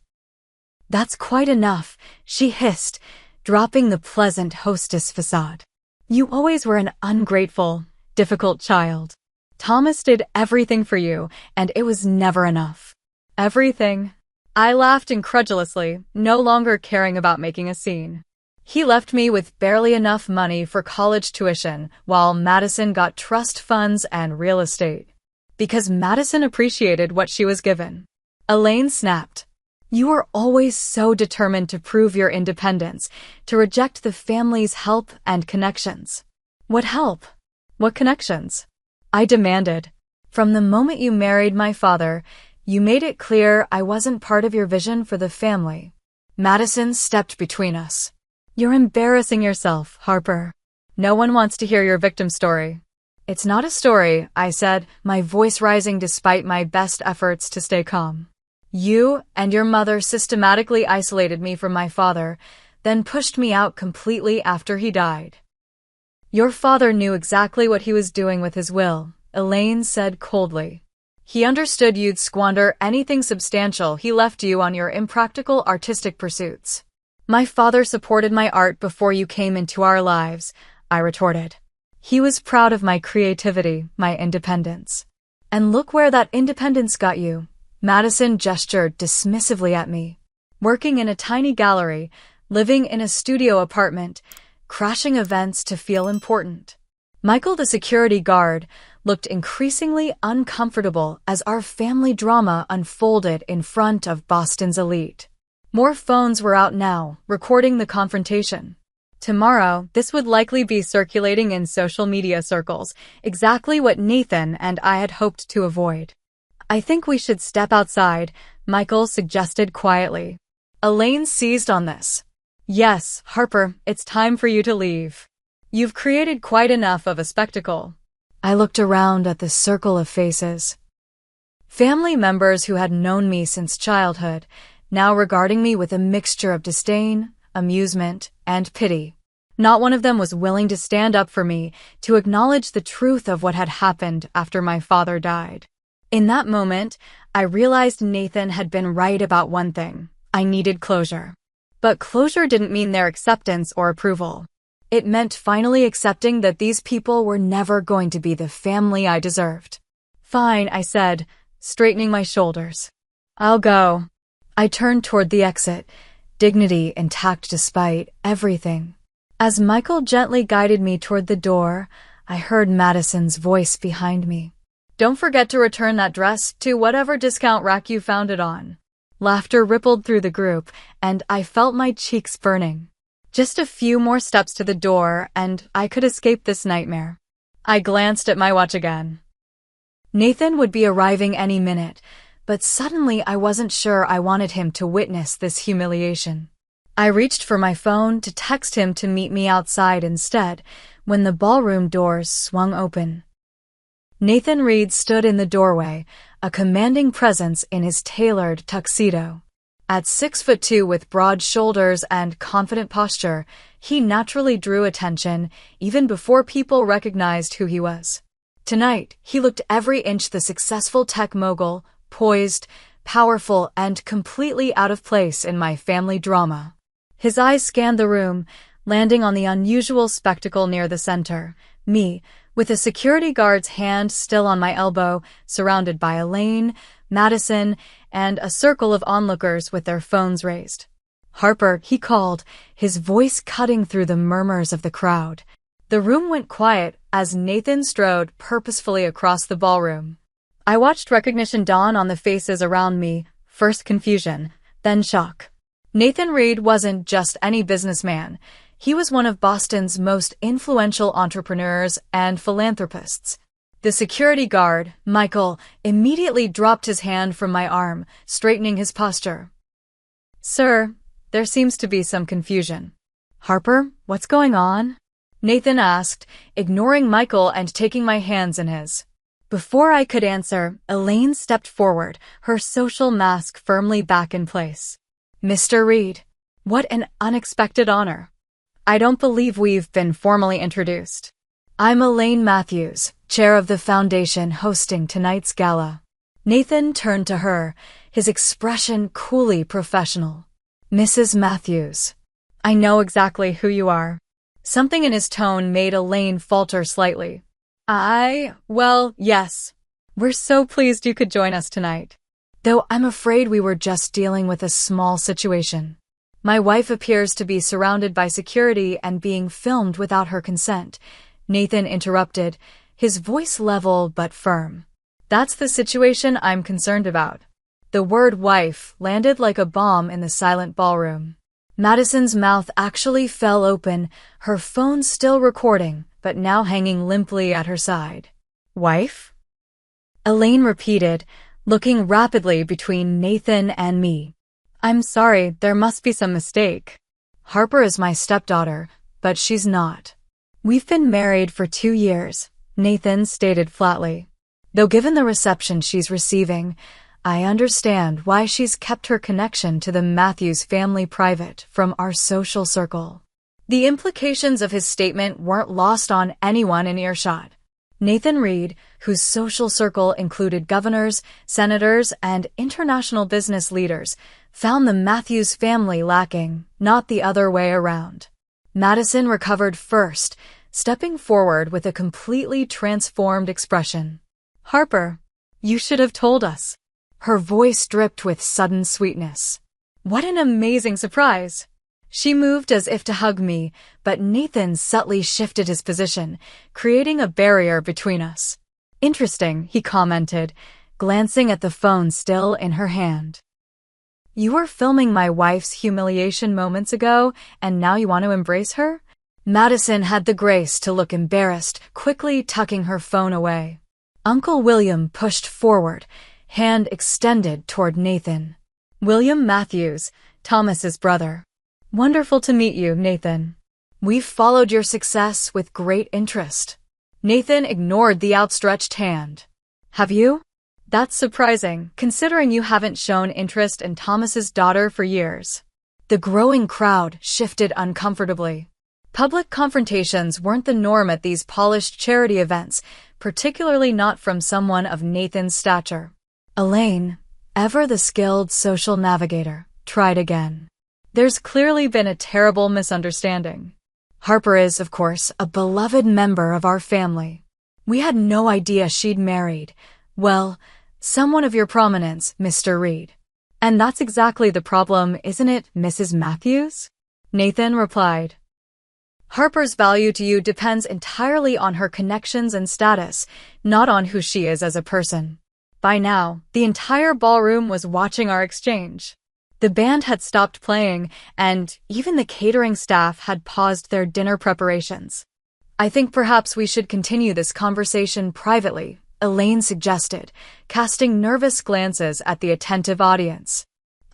"That's quite enough," she hissed, dropping the pleasant hostess facade. "You always were an ungrateful, difficult child. Thomas did everything for you, and it was never enough." "Everything?" I laughed incredulously, no longer caring about making a scene. "He left me with barely enough money for college tuition, while Madison got trust funds and real estate. Because Madison appreciated what she was given." Elaine snapped. "You were always so determined to prove your independence, to reject the family's help and connections." "What help? What connections?" I demanded. "From the moment you married my father, you made it clear I wasn't part of your vision for the family." Madison stepped between us. "You're embarrassing yourself, Harper. No one wants to hear your victim story." "It's not a story," I said, my voice rising despite my best efforts to stay calm. "You and your mother systematically isolated me from my father, then pushed me out completely after he died." "Your father knew exactly what he was doing with his will," Elaine said coldly. "He understood you'd squander anything substantial he left you on your impractical artistic pursuits." "My father supported my art before you came into our lives," I retorted. "He was proud of my creativity, my independence. And look where that independence got you." Madison gestured dismissively at me. "Working in a tiny gallery, living in a studio apartment, crashing events to feel important." Michael, the security guard, looked increasingly uncomfortable as our family drama unfolded in front of Boston's elite. More phones were out now, recording the confrontation. Tomorrow, this would likely be circulating in social media circles, exactly what Nathan and I had hoped to avoid. "I think we should step outside," Michael suggested quietly. Elaine seized on this. "Yes, Harper, it's time for you to leave. You've created quite enough of a spectacle." I looked around at the circle of faces. Family members who had known me since childhood, now regarding me with a mixture of disdain, amusement, and pity. Not one of them was willing to stand up for me, to acknowledge the truth of what had happened after my father died. In that moment, I realized Nathan had been right about one thing. I needed closure. But closure didn't mean their acceptance or approval. It meant finally accepting that these people were never going to be the family I deserved. "Fine," I said, straightening my shoulders. I'll go. I turned toward the exit, dignity intact despite everything. As Michael gently guided me toward the door, I heard Madison's voice behind me. Don't forget to return that dress to whatever discount rack you found it on. Laughter rippled through the group, and I felt my cheeks burning. Just a few more steps to the door, and I could escape this nightmare. I glanced at my watch again. Nathan would be arriving any minute, but suddenly I wasn't sure I wanted him to witness this humiliation. I reached for my phone to text him to meet me outside instead, when the ballroom doors swung open. Nathan Reed stood in the doorway, a commanding presence in his tailored tuxedo. At 6'2" with broad shoulders and confident posture, he naturally drew attention even before people recognized who he was. Tonight, he looked every inch the successful tech mogul, poised, powerful, and completely out of place in my family drama. His eyes scanned the room, landing on the unusual spectacle near the center, me, with a security guard's hand still on my elbow, surrounded by Elaine, Madison, and a circle of onlookers with their phones raised. Harper, he called, his voice cutting through the murmurs of the crowd. The room went quiet as Nathan strode purposefully across the ballroom. I watched recognition dawn on the faces around me, first confusion, then shock. Nathan Reed wasn't just any businessman. He was one of Boston's most influential entrepreneurs and philanthropists. The security guard, Michael, immediately dropped his hand from my arm, straightening his posture. Sir, there seems to be some confusion. Harper, what's going on? Nathan asked, ignoring Michael and taking my hands in his. Before I could answer, Elaine stepped forward, her social mask firmly back in place. Mr. Reed, what an unexpected honor. I don't believe we've been formally introduced. I'm Elaine Matthews, chair of the foundation hosting tonight's gala. Nathan turned to her, his expression coolly professional. Mrs. Matthews, I know exactly who you are. Something in his tone made Elaine falter slightly. Well, yes. We're so pleased you could join us tonight. Though I'm afraid we were just dealing with a small situation. My wife appears to be surrounded by security and being filmed without her consent. Nathan interrupted, his voice level but firm. That's the situation I'm concerned about. The word wife landed like a bomb in the silent ballroom. Madison's mouth actually fell open, her phone still recording, but now hanging limply at her side. Wife? Elaine repeated, looking rapidly between Nathan and me. I'm sorry, there must be some mistake. Harper is my stepdaughter, but she's not. We've been married for 2 years, Nathan stated flatly. Though given the reception she's receiving, I understand why she's kept her connection to the Matthews family private from our social circle. The implications of his statement weren't lost on anyone in earshot. Nathan Reed, whose social circle included governors, senators, and international business leaders, found the Matthews family lacking, not the other way around. Madison recovered first, stepping forward with a completely transformed expression. Harper, you should have told us. Her voice dripped with sudden sweetness. What an amazing surprise! She moved as if to hug me, but Nathan subtly shifted his position, creating a barrier between us. Interesting, he commented, glancing at the phone still in her hand. You were filming my wife's humiliation moments ago, and now you want to embrace her? Madison had the grace to look embarrassed, quickly tucking her phone away. Uncle William pushed forward, hand extended toward Nathan. William Matthews, Thomas's brother. Wonderful to meet you, Nathan. We've followed your success with great interest. Nathan ignored the outstretched hand. Have you? That's surprising, considering you haven't shown interest in Thomas's daughter for years. The growing crowd shifted uncomfortably. Public confrontations weren't the norm at these polished charity events, particularly not from someone of Nathan's stature. Elaine, ever the skilled social navigator, tried again. There's clearly been a terrible misunderstanding. Harper is, of course, a beloved member of our family. We had no idea she'd married, well, Someone of your prominence, Mr. Reed. And that's exactly the problem, isn't it, Mrs. Matthews? Nathan replied. Harper's value to you depends entirely on her connections and status, not on who she is as a person. By now, the entire ballroom was watching our exchange. The band had stopped playing, and even the catering staff had paused their dinner preparations. I think perhaps we should continue this conversation privately, Elaine suggested, casting nervous glances at the attentive audience.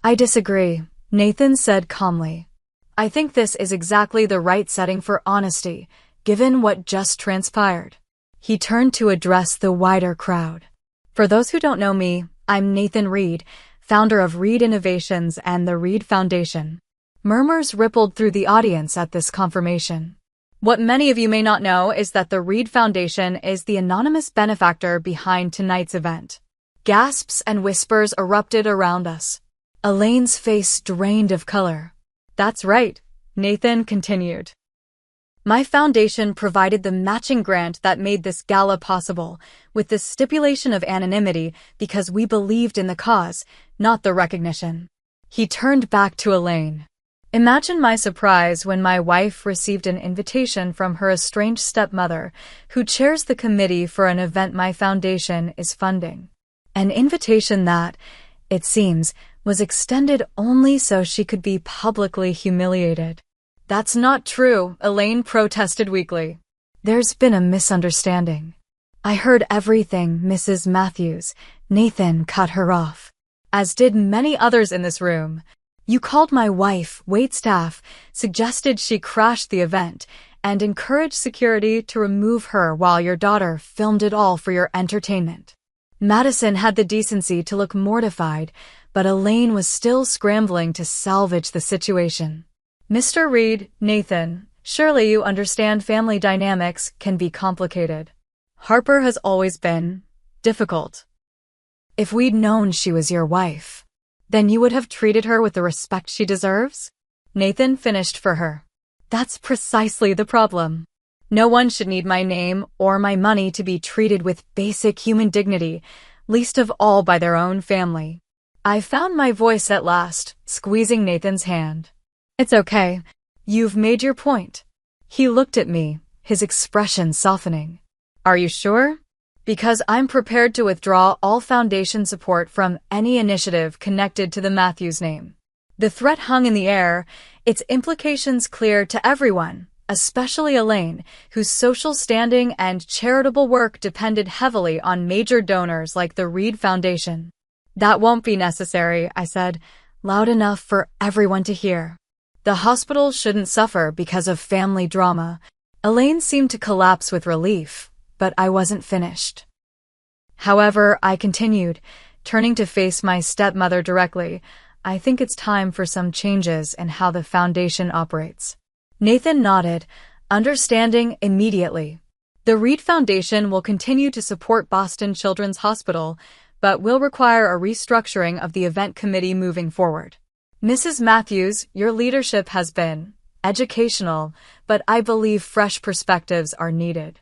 I disagree, Nathan said calmly. I think this is exactly the right setting for honesty, given what just transpired. He turned to address the wider crowd. For those who don't know me, I'm Nathan Reed, founder of Reed Innovations and the Reed Foundation. Murmurs rippled through the audience at this confirmation. What many of you may not know is that the Reed Foundation is the anonymous benefactor behind tonight's event. Gasps and whispers erupted around us. Elaine's face drained of color. That's right, Nathan continued. My foundation provided the matching grant that made this gala possible, with the stipulation of anonymity because we believed in the cause, not the recognition. He turned back to Elaine. Imagine my surprise when my wife received an invitation from her estranged stepmother, who chairs the committee for an event my foundation is funding. An invitation that, it seems, was extended only so she could be publicly humiliated. That's not true, Elaine protested weakly. There's been a misunderstanding. I heard everything, Mrs. Matthews. Nathan cut her off. As did many others in this room. You called my wife, waitstaff, suggested she crashed the event, and encouraged security to remove her while your daughter filmed it all for your entertainment. Madison had the decency to look mortified, but Elaine was still scrambling to salvage the situation. Mr. Reed, Nathan, surely you understand family dynamics can be complicated. Harper has always been difficult. If we'd known she was your wife, then you would have treated her with the respect she deserves? Nathan finished for her. That's precisely the problem. No one should need my name or my money to be treated with basic human dignity, least of all by their own family. I found my voice at last, squeezing Nathan's hand. It's okay. You've made your point. He looked at me, his expression softening. Are you sure? Because I'm prepared to withdraw all foundation support from any initiative connected to the Matthews name. The threat hung in the air, its implications clear to everyone, especially Elaine, whose social standing and charitable work depended heavily on major donors like the Reed Foundation. That won't be necessary, I said, loud enough for everyone to hear. The hospital shouldn't suffer because of family drama. Elaine seemed to collapse with relief, but I wasn't finished. However, I continued, turning to face my stepmother directly. I think it's time for some changes in how the foundation operates. Nathan nodded, understanding immediately. The Reed Foundation will continue to support Boston Children's Hospital, but will require a restructuring of the event committee moving forward. Mrs. Matthews, your leadership has been educational, but I believe fresh perspectives are needed.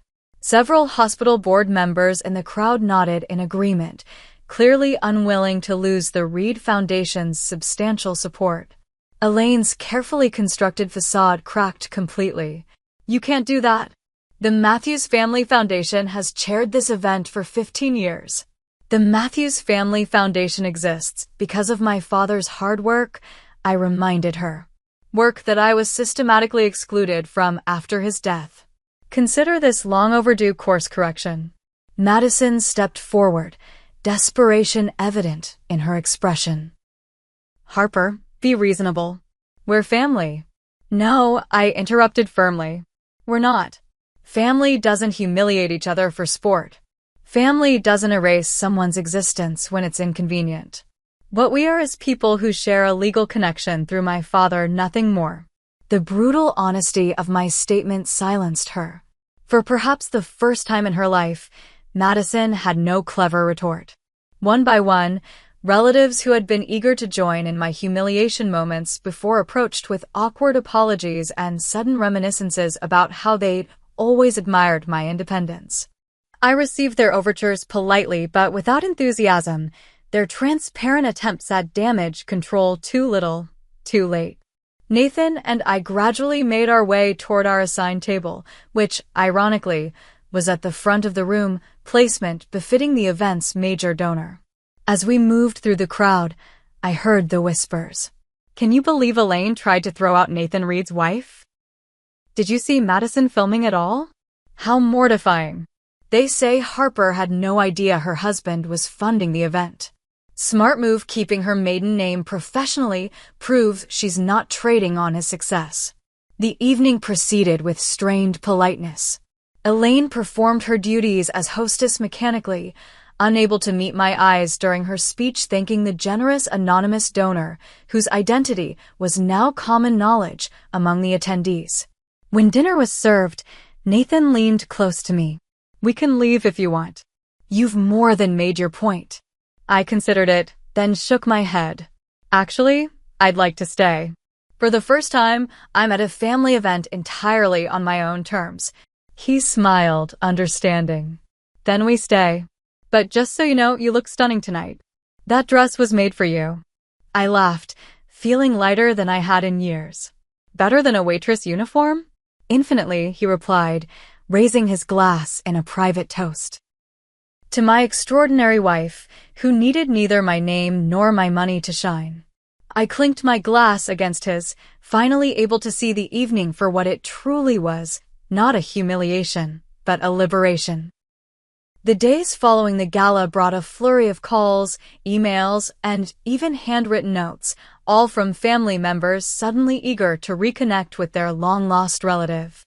Several hospital board members in the crowd nodded in agreement, clearly unwilling to lose the Reed Foundation's substantial support. Elaine's carefully constructed facade cracked completely. You can't do that. The Matthews Family Foundation has chaired this event for 15 years. The Matthews Family Foundation exists because of my father's hard work, I reminded her. Work that I was systematically excluded from after his death. Consider this long overdue course correction. Madison stepped forward, desperation evident in her expression. Harper, be reasonable. We're family. No, I interrupted firmly. We're not. Family doesn't humiliate each other for sport. Family doesn't erase someone's existence when it's inconvenient. What we are is people who share a legal connection through my father, nothing more. The brutal honesty of my statement silenced her. For perhaps the first time in her life, Madison had no clever retort. One by one, relatives who had been eager to join in my humiliation moments before approached with awkward apologies and sudden reminiscences about how they'd always admired my independence. I received their overtures politely but without enthusiasm, their transparent attempts at damage control too little, too late. Nathan and I gradually made our way toward our assigned table, which, ironically, was at the front of the room, placement befitting the event's major donor. As we moved through the crowd, I heard the whispers. Can you believe Elaine tried to throw out Nathan Reed's wife? Did you see Madison filming it all? How mortifying. They say Harper had no idea her husband was funding the event. Smart move keeping her maiden name professionally proves she's not trading on his success. The evening proceeded with strained politeness. Elaine performed her duties as hostess mechanically, unable to meet my eyes during her speech thanking the generous anonymous donor, whose identity was now common knowledge among the attendees. When dinner was served, Nathan leaned close to me. We can leave if you want. You've more than made your point. I considered it, then shook my head. Actually, I'd like to stay. For the first time, I'm at a family event entirely on my own terms. He smiled, understanding. Then we stay. But just so you know, you look stunning tonight. That dress was made for you. I laughed, feeling lighter than I had in years. Better than a waitress uniform? Infinitely, he replied, raising his glass in a private toast. To my extraordinary wife, who needed neither my name nor my money to shine. I clinked my glass against his, finally able to see the evening for what it truly was, not a humiliation, but a liberation. The days following the gala brought a flurry of calls, emails, and even handwritten notes, all from family members suddenly eager to reconnect with their long-lost relative.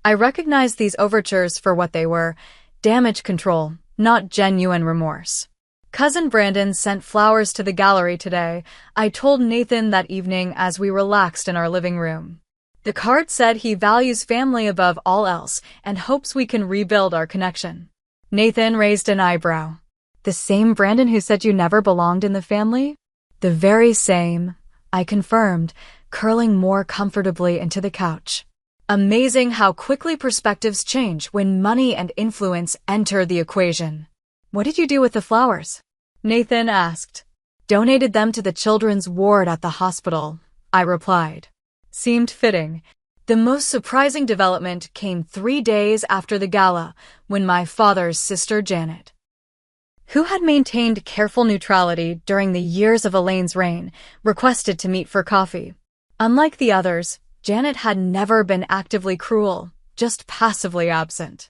I recognized these overtures for what they were, damage control, not genuine remorse. Cousin Brandon sent flowers to the gallery today, I told Nathan that evening as we relaxed in our living room. The card said he values family above all else and hopes we can rebuild our connection. Nathan raised an eyebrow. The same Brandon who said you never belonged in the family? The very same, I confirmed, curling more comfortably into the couch. Amazing how quickly perspectives change when money and influence enter the equation. What did you do with the flowers? Nathan asked. Donated them to the children's ward at the hospital, I replied. Seemed fitting. The most surprising development came 3 days after the gala, when my father's sister Janet, who had maintained careful neutrality during the years of Elaine's reign, requested to meet for coffee. Unlike the others, Janet had never been actively cruel, just passively absent.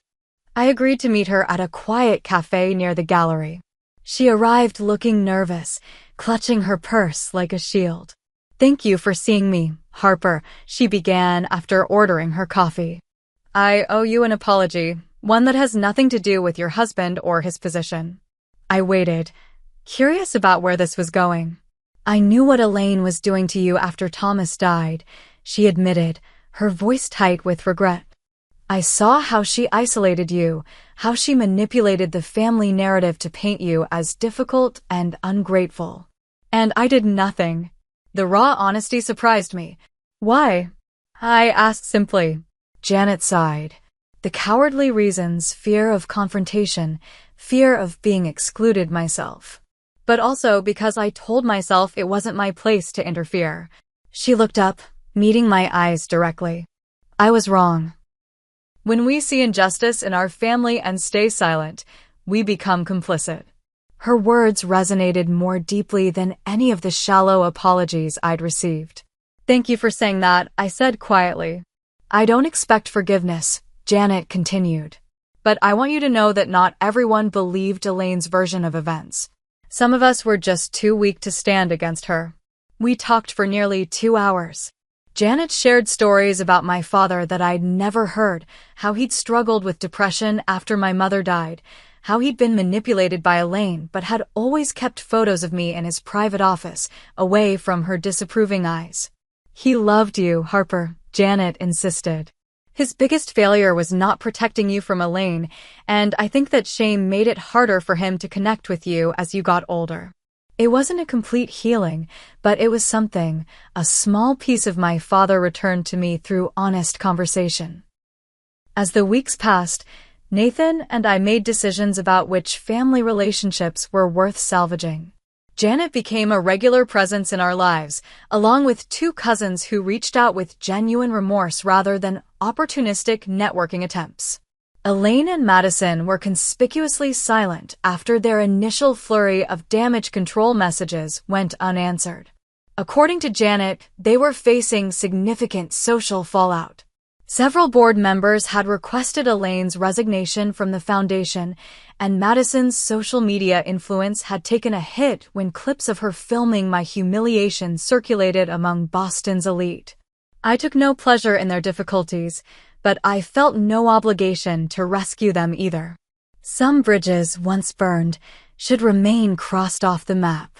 I agreed to meet her at a quiet cafe near the gallery. She arrived looking nervous, clutching her purse like a shield. Thank you for seeing me, Harper, she began after ordering her coffee. I owe you an apology, one that has nothing to do with your husband or his position. I waited, curious about where this was going. I knew what Elaine was doing to you after Thomas died, she admitted, her voice tight with regret. I saw how she isolated you, how she manipulated the family narrative to paint you as difficult and ungrateful. And I did nothing. The raw honesty surprised me. Why? I asked simply. Janet sighed. The cowardly reasons, fear of confrontation, fear of being excluded myself. But also because I told myself it wasn't my place to interfere. She looked up, meeting my eyes directly. I was wrong. When we see injustice in our family and stay silent, we become complicit. Her words resonated more deeply than any of the shallow apologies I'd received. Thank you for saying that, I said quietly. I don't expect forgiveness, Janet continued. But I want you to know that not everyone believed Elaine's version of events. Some of us were just too weak to stand against her. We talked for nearly 2 hours. Janet shared stories about my father that I'd never heard, how he'd struggled with depression after my mother died, how he'd been manipulated by Elaine but had always kept photos of me in his private office, away from her disapproving eyes. He loved you, Harper, Janet insisted. His biggest failure was not protecting you from Elaine, and I think that shame made it harder for him to connect with you as you got older. It wasn't a complete healing, but it was something, a small piece of my father returned to me through honest conversation. As the weeks passed, Nathan and I made decisions about which family relationships were worth salvaging. Janet became a regular presence in our lives, along with two cousins who reached out with genuine remorse rather than opportunistic networking attempts. Elaine and Madison were conspicuously silent after their initial flurry of damage control messages went unanswered. According to Janet, they were facing significant social fallout. Several board members had requested Elaine's resignation from the foundation, and Madison's social media influence had taken a hit when clips of her filming my humiliation circulated among Boston's elite. I took no pleasure in their difficulties, but I felt no obligation to rescue them either. Some bridges, once burned, should remain crossed off the map.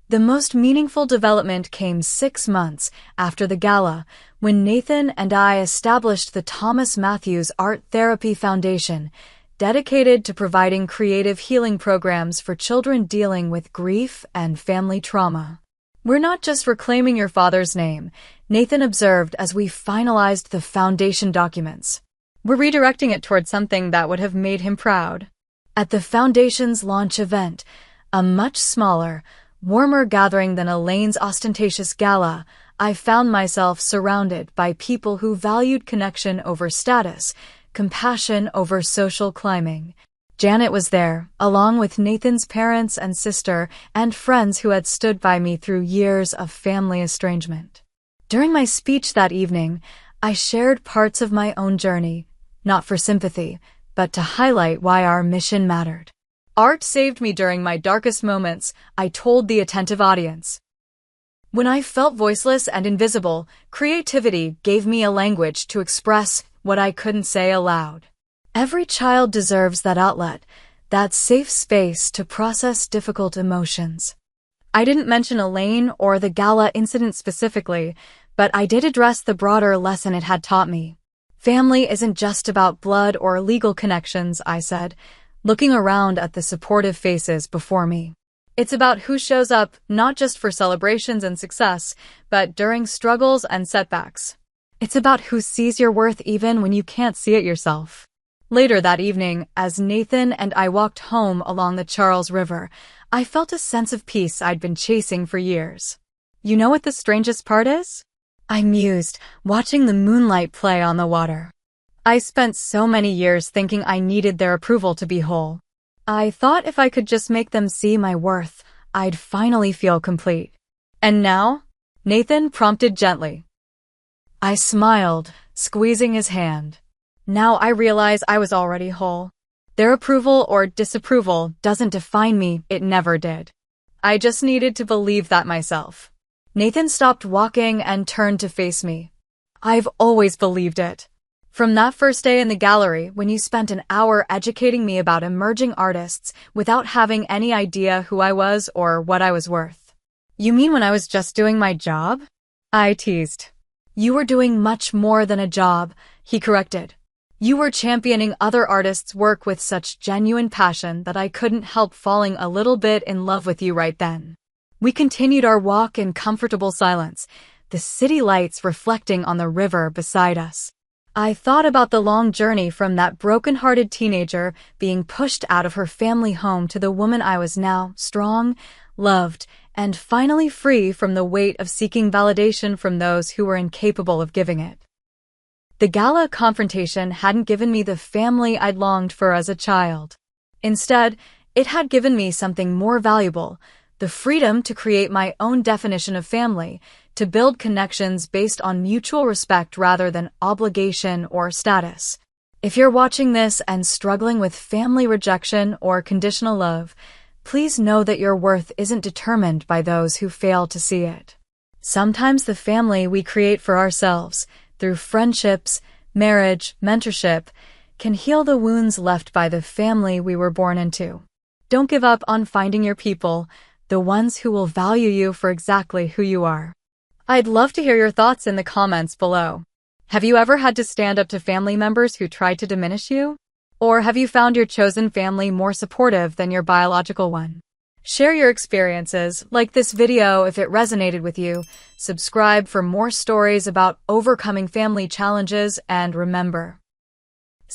The most meaningful development came 6 months after the gala, when Nathan and I established the Thomas Matthews Art Therapy Foundation, dedicated to providing creative healing programs for children dealing with grief and family trauma. "We're not just reclaiming your father's name," Nathan observed as we finalized the foundation documents. "We're redirecting it toward something that would have made him proud." At the foundation's launch event, a much smaller, warmer gathering than Elaine's ostentatious gala, I found myself surrounded by people who valued connection over status, compassion over social climbing. Janet was there, along with Nathan's parents and sister, and friends who had stood by me through years of family estrangement. During my speech that evening, I shared parts of my own journey, not for sympathy, but to highlight why our mission mattered. "Art saved me during my darkest moments," I told the attentive audience. "When I felt voiceless and invisible, creativity gave me a language to express what I couldn't say aloud. Every child deserves that outlet, that safe space to process difficult emotions." I didn't mention Elaine or the gala incident specifically, but I did address the broader lesson it had taught me. "Family isn't just about blood or legal connections," I said, looking around at the supportive faces before me. "It's about who shows up not just for celebrations and success, but during struggles and setbacks. It's about who sees your worth even when you can't see it yourself." Later that evening, as Nathan and I walked home along the Charles River, I felt a sense of peace I'd been chasing for years. "You know what the strangest part is?" I mused, watching the moonlight play on the water. "I spent so many years thinking I needed their approval to be whole. I thought if I could just make them see my worth, I'd finally feel complete. And now?" Nathan prompted gently. I smiled, squeezing his hand. "Now I realize I was already whole. Their approval or disapproval doesn't define me, it never did. I just needed to believe that myself." Nathan stopped walking and turned to face me. "I've always believed it. From that first day in the gallery when you spent an hour educating me about emerging artists without having any idea who I was or what I was worth." "You mean when I was just doing my job?" I teased. "You were doing much more than a job," he corrected. "You were championing other artists' work with such genuine passion that I couldn't help falling a little bit in love with you right then." We continued our walk in comfortable silence, the city lights reflecting on the river beside us. I thought about the long journey from that broken-hearted teenager being pushed out of her family home to the woman I was now, strong, loved, and finally free from the weight of seeking validation from those who were incapable of giving it. The gala confrontation hadn't given me the family I'd longed for as a child. Instead, it had given me something more valuable, the freedom to create my own definition of family, to build connections based on mutual respect rather than obligation or status. If you're watching this and struggling with family rejection or conditional love, please know that your worth isn't determined by those who fail to see it. Sometimes the family we create for ourselves, through friendships, marriage, mentorship, can heal the wounds left by the family we were born into. Don't give up on finding your people, the ones who will value you for exactly who you are. I'd love to hear your thoughts in the comments below. Have you ever had to stand up to family members who tried to diminish you? Or have you found your chosen family more supportive than your biological one? Share your experiences, like this video if it resonated with you, subscribe for more stories about overcoming family challenges, and remember,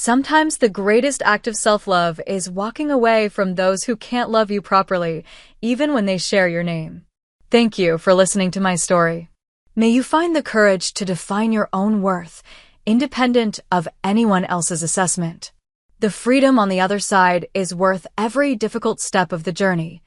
Sometimes the greatest act of self-love is walking away from those who can't love you properly, even when they share your name. Thank you for listening to my story. May you find the courage to define your own worth, independent of anyone else's assessment. The freedom on the other side is worth every difficult step of the journey.